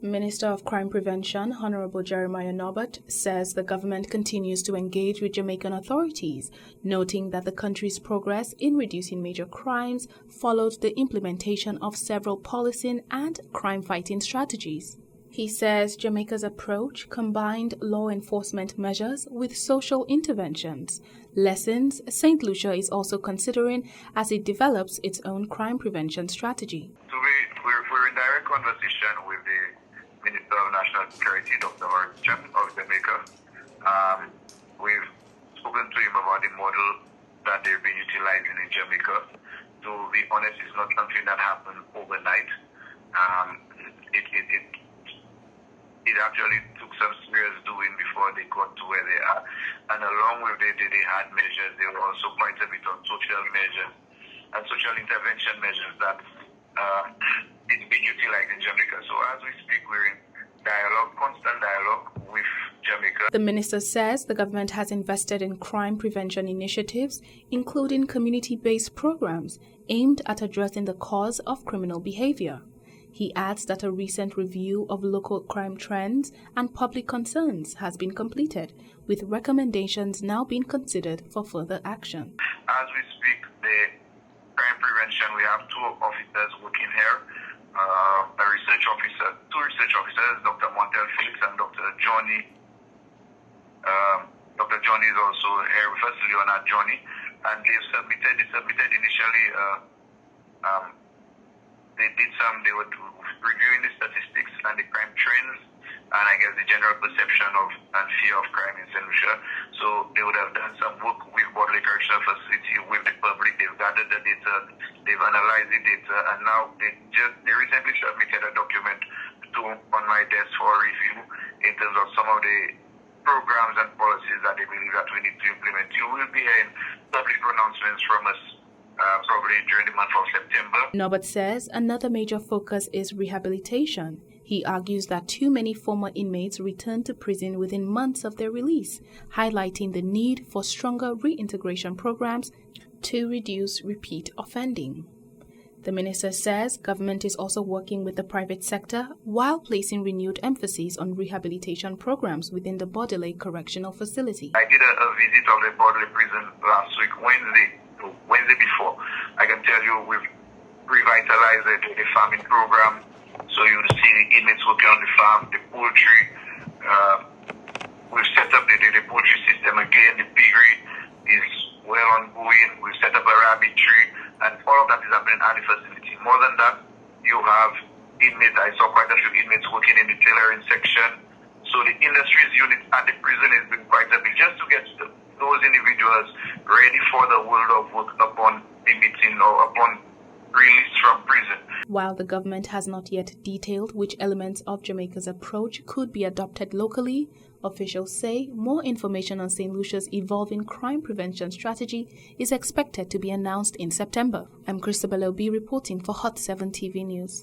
Minister of Crime Prevention, Honorable Jeremiah Norbert, says the government continues to engage with Jamaican authorities, noting that the country's progress in reducing major crimes followed the implementation of several policing and crime-fighting strategies. He says Jamaica's approach combined law enforcement measures with social interventions, lessons St. Lucia is also considering as it develops its own crime prevention strategy. So we're in direct conversation with the Minister of National Security, Dr. of Jamaica. We've spoken to him about the model that they've been utilizing in Jamaica. To be honest, it's not something that happened overnight. It actually took some serious doing before they got to where they are. And along with they had measures, there were also quite a bit of social measures and social intervention measures that it's been utilized in Jamaica. So as we speak, we're in dialogue, constant dialogue with Jamaica. The minister says the government has invested in crime prevention initiatives, including community-based programs aimed at addressing the cause of criminal behavior. He adds that a recent review of local crime trends and public concerns has been completed, with recommendations now being considered for further action. As we speak, the crime prevention, we have two officers working here, a research officer, two research officers, Dr. Felix and Dr. Johnny. Dr. Johnny is also here with us, Leonard Johnny, and they submitted initially they were reviewing the statistics and the crime trends and I guess the general perception of and fear of crime in St. Lucia. So they would have done some work with Bodley Correctional Facility, with the public. They've gathered the data, they've analyzed the data, and now they recently submitted a document on my desk for review in terms of some of the programs and policies that they believe that we need to implement. You will be hearing public pronouncements from us probably during the month of September. Norbert says another major focus is rehabilitation. He argues that too many former inmates return to prison within months of their release, highlighting the need for stronger reintegration programs to reduce repeat offending. The minister says government is also working with the private sector while placing renewed emphasis on rehabilitation programs within the Bodley Correctional Facility. I did a visit of the Bodley prison last week, Wednesday before. I can tell you we've revitalized the farming program. So you'll see the inmates working on the farm, the poultry. We've set up the poultry system again. The piggery is well ongoing. We've set up a rabbitry, and all of that is happening at the facility. More than that, you have inmates. I saw quite a few inmates working in the tailoring section. So the industries unit at the prison has been quite a bit just to get those individuals ready for the world of work upon limiting or upon release from prison. While the government has not yet detailed which elements of Jamaica's approach could be adopted locally, officials say more information on St. Lucia's evolving crime prevention strategy is expected to be announced in September. I'm Christabel Obi reporting for Hot 7 TV News.